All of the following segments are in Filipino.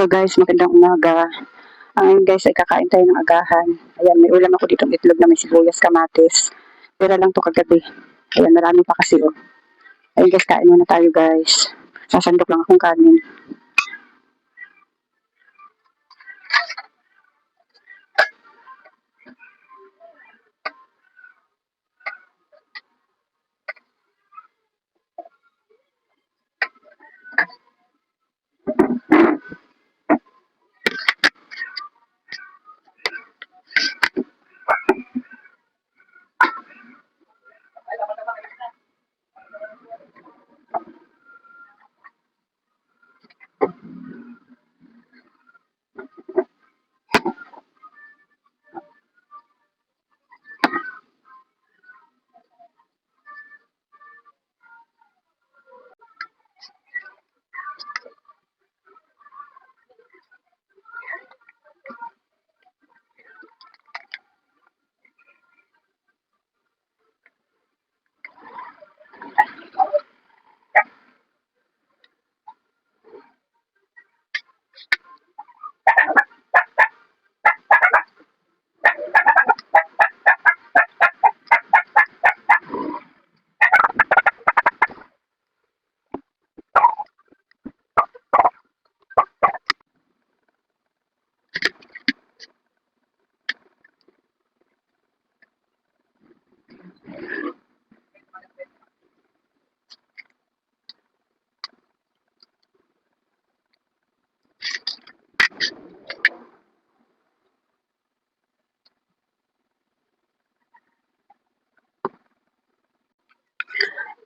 Hello guys, magandang umaga. Ngayon guys ay kakain tayo ng agahan. Ayan, may ulam ako ditong itlog na may sibuyas, kamatis. Pera lang to kagabi. Ayan, marami pa kasi oh. Ayun guys, kain muna tayo guys. Sasandok lang akong kanin.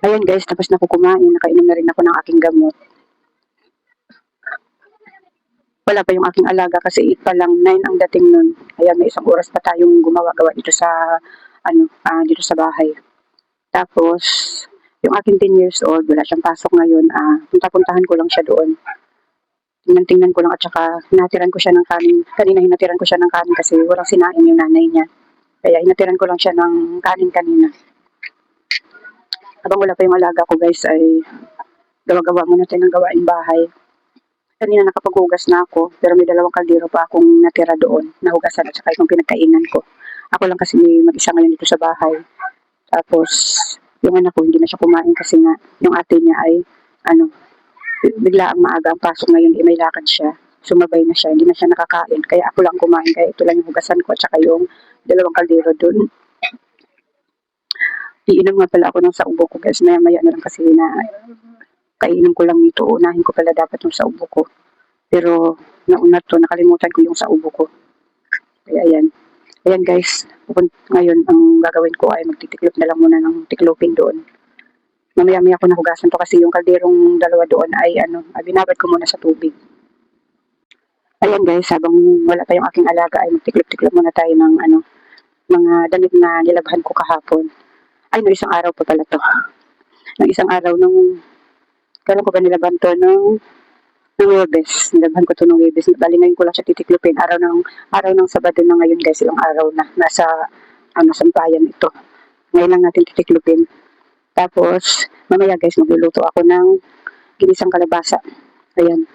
Ayan guys, tapos na ako kumain. Nakainom na rin ako ng aking gamot. Wala pa yung aking alaga kasi 8 pa lang, 9 ang dating nun. Ayan, may isang oras pa tayong gumawa-gawa dito sa dito sa bahay. Tapos yung aking 10 years old, wala siyang pasok ngayon. Punta-puntahan ko lang siya doon. Tingnan ko lang at saka hinatiran ko siya ng kanin. Kanina hinatiran ko siya ng kanin kasi walang sinain yung nanay niya. Kaya hinatiran ko lang siya ng kanin kanina. Habang wala pa yung alaga ko guys ay gawa-gawa muna tayo ng gawaing bahay. Kanina nakapaghugas na ako, pero may 2 kaldero pa akong natira doon, nahugasan at saka yung pinagkainan ko. Ako lang kasi mag-isa ngayon dito sa bahay. Tapos, yung anak ko hindi na siya kumain kasi nga, yung ate niya ay, bigla ang maaga ang pasok ngayon, may lakad siya. Sumabay na siya, hindi na siya nakakain. Kaya ako lang kumain, kaya ito lang yung hugasan ko at saka yung 2 kaldero doon. Iinom nga pala ako ng saubo ko guys, maya-maya na lang kasi na kainom ko lang nito, unahin ko pala dapat yung saubo ko. Pero nauna to, nakalimutan ko yung saubo ko. Kaya ayan. Ayan guys, ngayon ang gagawin ko ay magtitiklop na lang muna ng tiklopin doon. Mamaya-maya ako nahugasan to kasi yung kalderong 2 doon ay binabad ko muna sa tubig. Ayan guys, habang wala pa yung aking alaga ay magtiklop-tiklop muna tayo ng mga damit na nilabhan ko kahapon. Ay, no, isang araw pa pala to. Ng isang araw nung kailan ko ba nilaban to nung Webes. Nilaban ko to nung Webes. Bali ngayon ko lang siya titiklopin. Araw ng Sabado na ngayon guys. Ilang araw na. Nasa sampayan ito. Ngayon lang natin titiklopin. Tapos, mamaya guys, magluluto ako ng ginisang kalabasa. Ayan.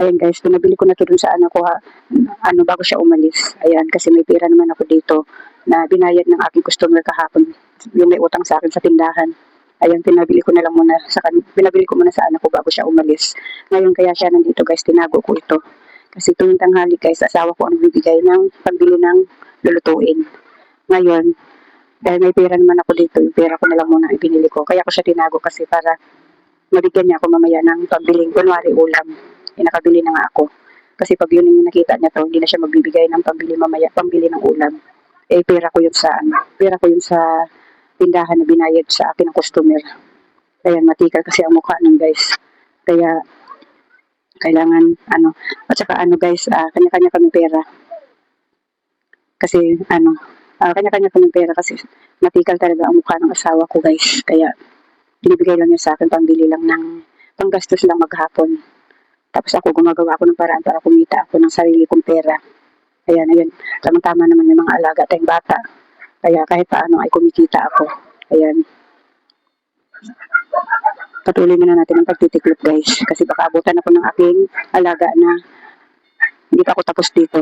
Ayan guys, pinabili ko na ito dun sa anak ko bago siya umalis. Ayan, kasi may pera naman ako dito na binayad ng aking customer kahapon. Yung may utang sa akin sa tindahan. Ayan, pinabili ko muna sa anak ko bago siya umalis. Ngayon kaya siya nandito guys, tinago ko ito. Kasi tuwing tanghali guys, asawa ko ang bibigay ng pambili ng lulutuin. Ngayon, dahil may pera naman ako dito, yung pera ko na lang muna ibinili ko. Kaya ko siya tinago kasi para mabigyan niya ako mamaya ng pambiling, kunwari ulam. Nakabili na nga ako. Kasi pag yun yung nakita niya to, hindi na siya magbibigay ng pambili mamaya, pambili ng ulam. Pera ko yun sa tindahan na binayad sa akin ng customer. Kaya matikal kasi ang mukha nun guys. Kaya kailangan at saka guys, kanya-kanya kami pera. Kasi kanya-kanya kami pera kasi matikal talaga ang mukha ng asawa ko guys. Kaya binibigay lang niya sa akin pambili lang ng panggastos lang maghapon. Tapos ako gumagawa ako ng paraan para kumita ako ng sarili kong pera. Ayan. Tamang-tama naman yung mga alaga tayong bata. Kaya kahit paano ay kumikita ako. Ayan. Patuloy muna natin ang pagtitiklop guys. Kasi baka abutan ako ng aking alaga na Hindi pa ako tapos dito.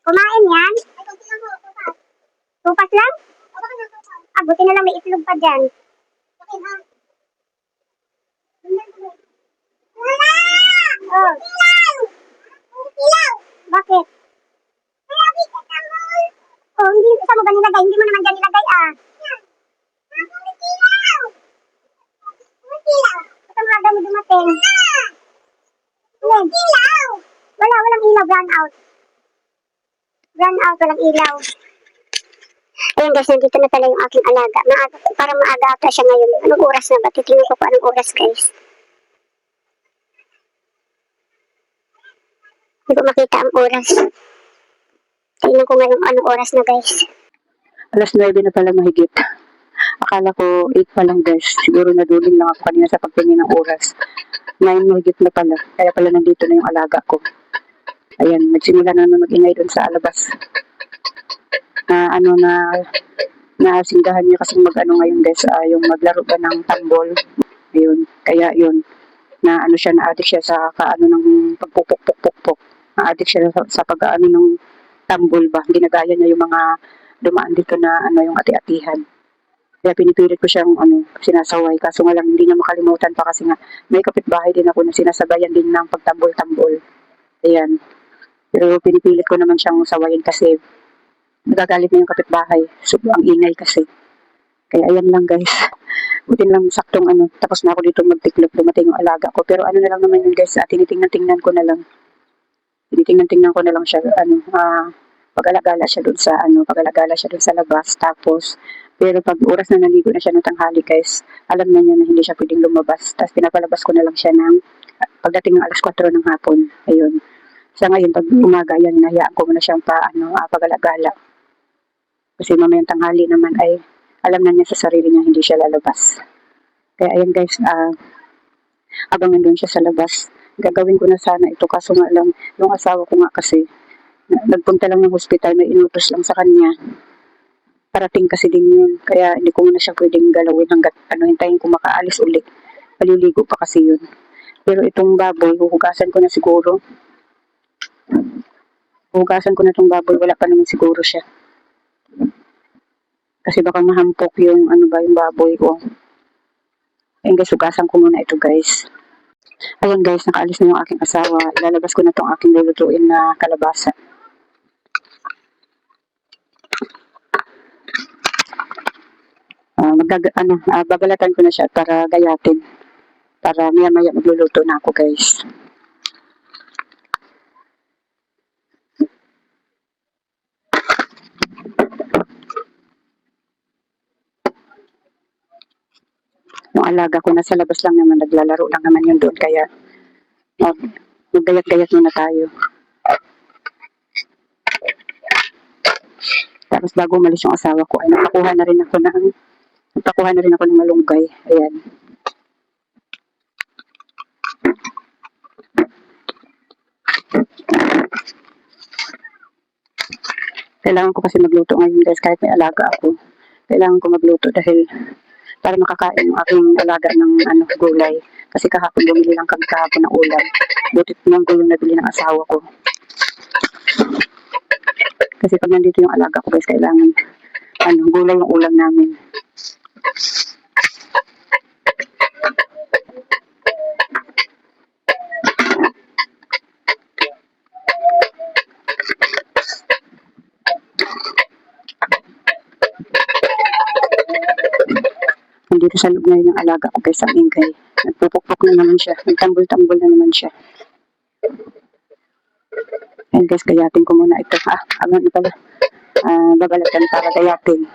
Kumain yan? Tupas lang? Ah, buti na lang may itlog pa dyan. Oh. Bakit? Oh, hindi sa mo ba nilagay? Hindi mo naman dyan nilagay ah. Ito nga daw mo dumating. Walang ilaw, brown out. Brown out, walang ilaw. Ayun guys, nandito na pala yung aking alaga. Parang maaga ata siya ngayon. Anong oras na ba? Titingnan ko anong oras guys. Hindi ko makita ang oras. Tingnan ko ngayon anong oras na guys. Alas 9 na pala mahigit. Akala ko 8 pa lang guys. Siguro naduling lang ako kanina sa pagtingin ng oras. 9 mahigit na pala. Kaya pala nandito na yung alaga ko. Ayan, nagsimula na naman mag-ingay doon sa alabas. Nasindahan niya kasi ngayon guys, yung maglaro ba ng tambol. Ayun, kaya yun. Na-addict siya sa kaano ng pagpupuk-puk-puk. Na-addict siya sa pag-aano ng tambol ba. Ginagaya niya yung mga dumaan dito na yung ati-atihan. Kaya pinipilit ko siyang sinasaway. Kaso nga lang hindi niya makalimutan pa kasi nga may kapitbahay din ako na sinasabayan din ng pagtambol-tambol. Ayan. Pero pinipilit ko naman siyang sawayin kasi nagagalit na yung kapitbahay. So, ang ingay kasi. Kaya ayan lang guys. Buti lang saktong tapos na ako dito magtiklop, dumating yung alaga ko. Pero na lang naman yun guys, tinitingnan ko na lang. Tinitingnan ko na lang siya, pag-alagala siya doon sa pag-alagala siya doon sa labas. Tapos, pero pag oras na naligo na siya ng tanghali guys, alam na niya na hindi siya pwedeng lumabas. Tapos pinapalabas ko na lang siya ng pagdating ng alas 4 ng hapon. Ayun. Sa ngayon, pag umaga, yan, hinahayaan ko muna siyang pag-alagala. Kasi mamayang tanghali naman ay alam na niya sa sarili niya hindi siya lalabas. Kaya ayan guys, abangan doon siya sa labas. Gagawin ko na sana ito kaso nga lang yung asawa ko nga kasi nagpunta lang ng hospital, may inutos lang sa kanya. Parating kasi din yun. Kaya hindi ko muna siya pwedeng galawin hanggat hintayin ko makaalis ulit. Paliligo pa kasi yun. Pero itong baboy, huhugasan ko na siguro. Huhugasan ko na itong baboy, wala pa naman siguro siya. Kasi baka mahampok yung yung baboy ko. Ayun guys, hugasan ko muna ito guys. Ayun guys, nakaalis na yung aking asawa. Ilalabas ko na itong aking lulutuin na kalabasa. Babalatan ko na siya para gayatin. Para maya-maya magluluto na ako guys. Yung alaga ko nasa labas lang naman, naglalaro lang naman yun doon. Kaya maggayat-gayat muna tayo. Tapos bago umalis yung asawa ko, ay nakakuha na rin ako ng malunggay. Ayan. Kailangan ko kasi magluto ngayon guys kahit may alaga ako. Kailangan ko magluto dahil para makakain yung aking alaga ng gulay. Kasi kahapon bumili lang kami kahapon ng ulam. Butit naman ko yung nabili ng asawa ko. Kasi pag nandito yung alaga ko guys, kailangan gulay yung ulam namin. Nandito sa loob ngayon yung alaga ko guys, ang ingay. Nagpupukpok na naman siya. Nagtambol-tambol na naman siya. Ayan guys, gayatin ko muna ito. Babalatan para gayatin.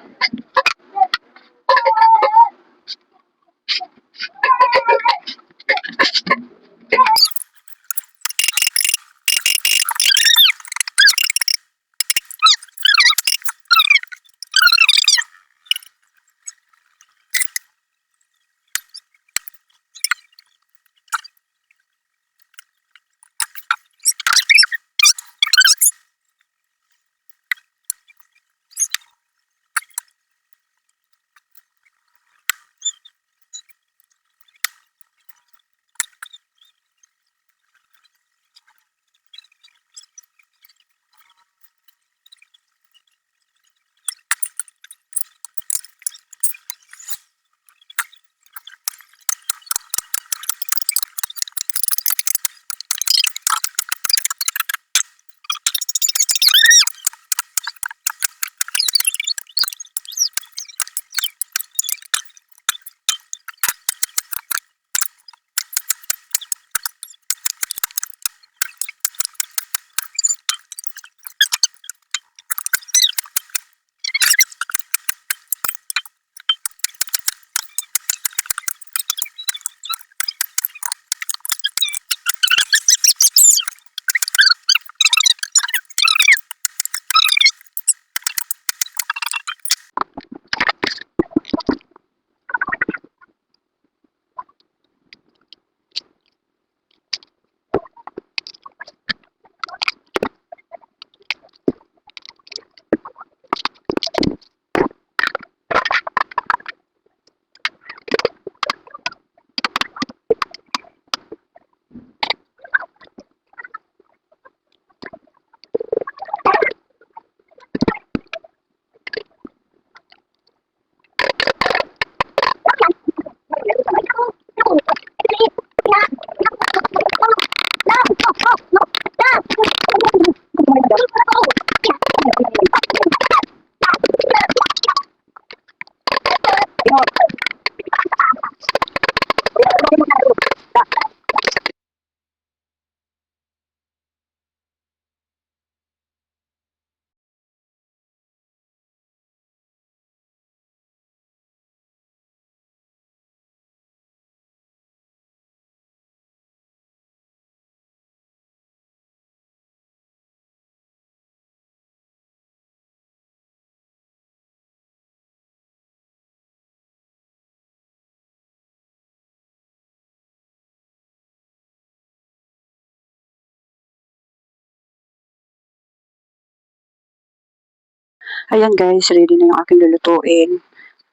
Ayan guys, ready na yung aking lulutuin.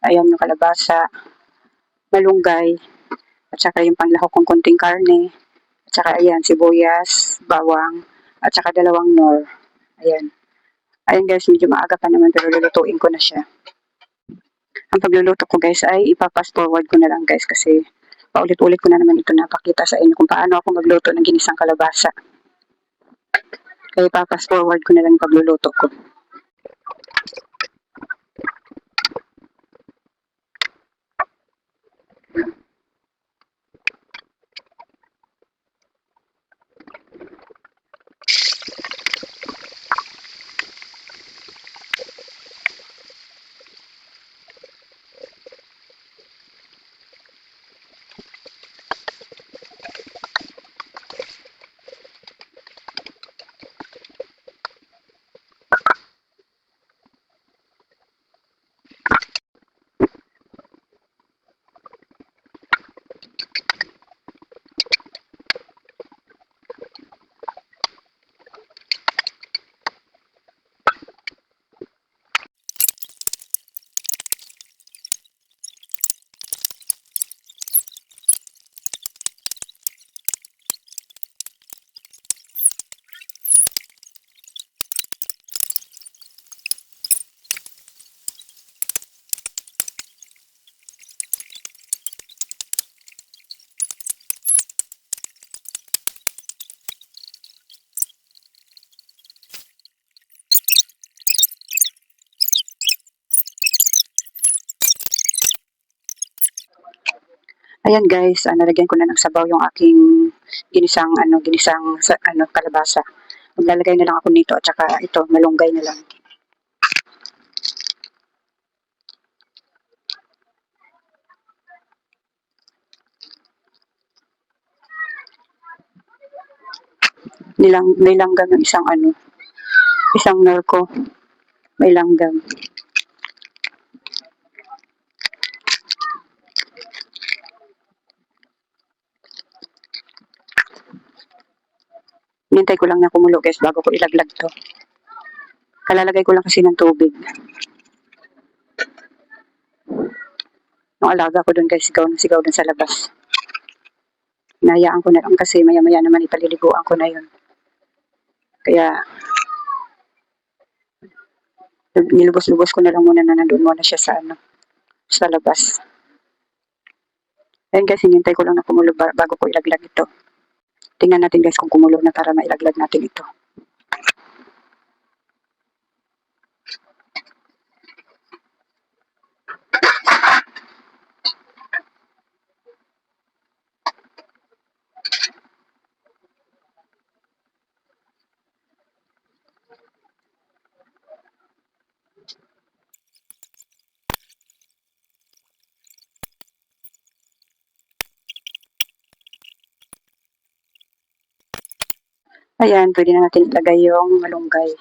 Ayan yung kalabasa, malunggay, at saka yung panlahok kong konting karne, at saka ayan, sibuyas, bawang, at saka dalawang nor. Ayan. Ayan guys, medyo maaga pa naman pero lulutuin ko na siya. Ang pagluluto ko guys ay ipapas forward ko na lang guys kasi paulit-ulit ko na naman ito napakita sa inyo kung paano ako magluto ng ginisang kalabasa. Kaya ipapas forward ko na lang yung pagluluto ko. Ayan guys, nalagyan ko na ng sabaw yung aking ginisang kalabasa. Maglalagay na lang ako nito at saka ito, malunggay na lang. May langgam yung isang nor ko. May langgam. Hinintay ko lang na kumulo guys bago ko ilaglag to. Kalalagay ko lang kasi ng tubig. Yung alaga ko dun guys, sigaw dun sa labas. Nahayaan ko na lang kasi maya-maya naman ipaliliguan ko na yun. Kaya, nilubos-lubos ko na lang muna na nandun muna siya sa labas. Ayun guys, hinintay ko lang na kumulo bago ko ilaglag ito. Tingnan natin guys kung kumulo na para mailaglag natin ito. Ayan, pwede na natin ilagay yung malunggay.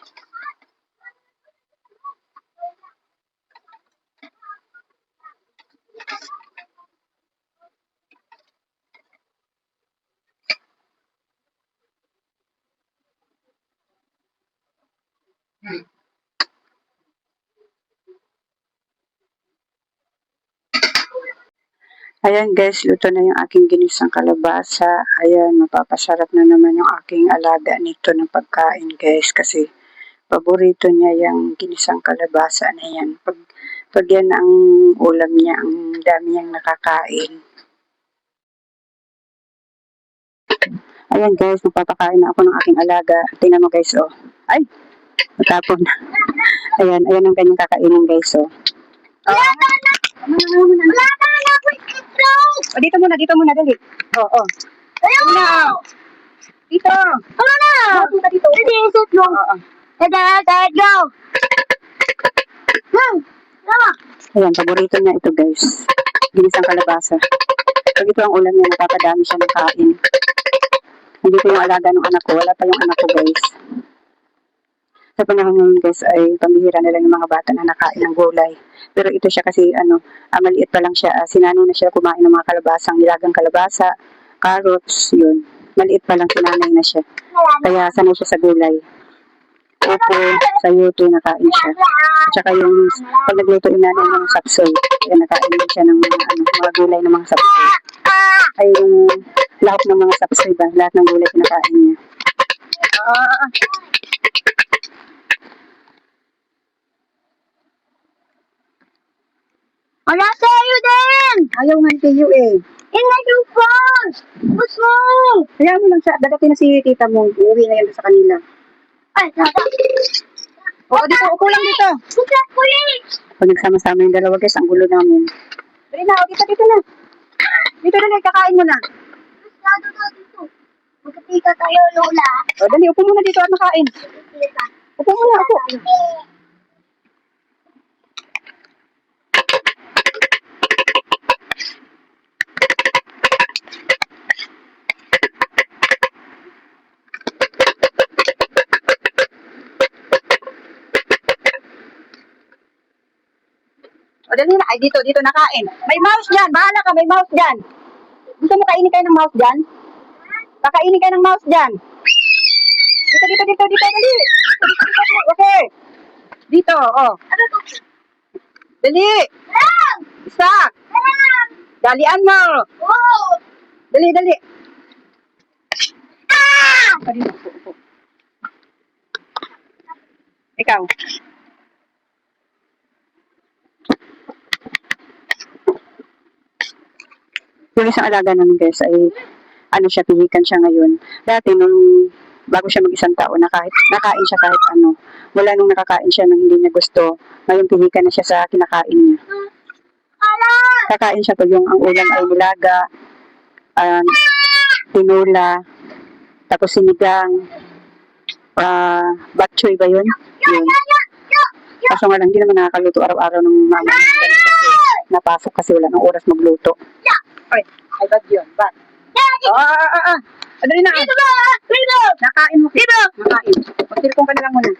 Ayan guys, luto na yung aking ginisang kalabasa. Ayan, mapapasarap na naman yung aking alaga nito ng pagkain guys. Kasi paborito niya yung ginisang kalabasa na yan. Pag yan ang ulam niya, ang dami niyang nakakain. Ayan guys, magpapakain na ako ng aking alaga. Tingnan mo guys, oh. Ay! Matapon. Ayan, ayan ang kanyang kakainin guys. So, Wala ka na! Wala ka na! Quick close! dito muna, dali. Oo. Ayaw! Dito. Ano na? Punta dito. Hindi, isip mo. Oo. Let's go! Tama! Ayan, paborito niya ito guys. Ginisang kalabasa. Pag ito ang ulam niya, nakakadami siya ng kain. Hindi ko yung alaga ng anak ko. Wala pa yung anak ko guys. Sa panahon ngayon guys ay pambihira na lang yung mga bata na nakain ng gulay. Pero ito siya kasi maliit pa lang siya. Sinanay na siya kumain ng mga kalabasang nilagang kalabasa, carrots, yun. Maliit pa lang sinanay na siya. Kaya sanay siya sa gulay. Opo, sayote, nakain siya. Tsaka yung pag nagluto yung nanay ng sapsoy, kaya nakain din siya ng mga gulay ng mga sapsoy. Ay yung lahok ng mga sapsoy ba, lahat ng gulay kinakain niya. Wala sa'yo din! Ayaw nga kayo eh. Ingay yung phone! Bus mo! Kaya mo lang siya, dadating na si tita mo, uuwi na yan sa kanila. Ay, tata! Oo, dito, upo lang dito. Buklat police! Pag nagsama-sama yung dalawa guys, ang gulo namin. Dali na, dito na. Dito na, kakain mo na. Masyado na dito. Magkapika tayo, Lola. O, dali, upo muna dito at makain. Upo muna, upo. O, dali na. Ay, dito nakain. May mouse dyan. Bahala ka, may mouse dyan. Gusto mo kainin kayo ng mouse dyan? Kakainin kayo ng mouse dyan. Dito, dali. Dito. Okay. Dito, oh. Ano to? Dali. Lang! Isa. Lang! Dalian mo. Oh! Dali. Ah! Dali, upo. Ikaw. Yung isang alaga namin guys ay pihikan siya ngayon. Dati nung bago siya mag-isang taon nakain siya kahit ano. Mula nung nakakain siya nang hindi niya gusto, ngayon pihikan na siya sa kinakain niya. Ala! Kakain siya pag yung ang ulam ay nilaga, tinula, tapos sinigang, bok choy ba yun? Yun. Kaso nga lang, hindi naman nakakaluto araw-araw ng mama. Kasi napasok kasi wala ng oras magluto. Ay, bad yun, bad. Dali na. Dito ba? Dito! Nakain mo. Dito! Nakain. Pagsilipong ka na lang muna.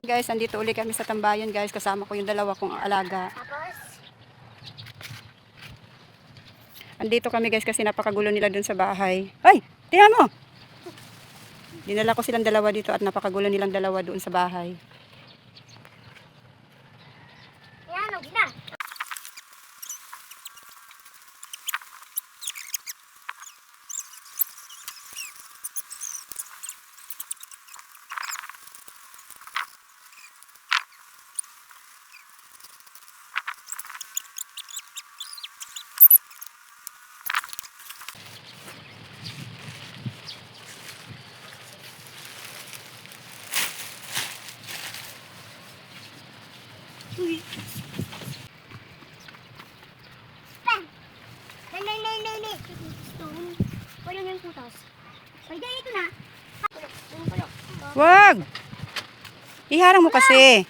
Guys, andito ulit kami sa tambayan guys. Kasama ko yung dalawa kong alaga. Andito kami guys kasi napakagulo nila dun sa bahay. Ay, tingnan mo. Dinala ko silang dalawa dito at napakagulo nilang dalawa doon sa bahay. Yan, huwag na. Nay. Stone. Wala na yung putas. Ay, dahil ito na. Wag! Iharang mo kasi.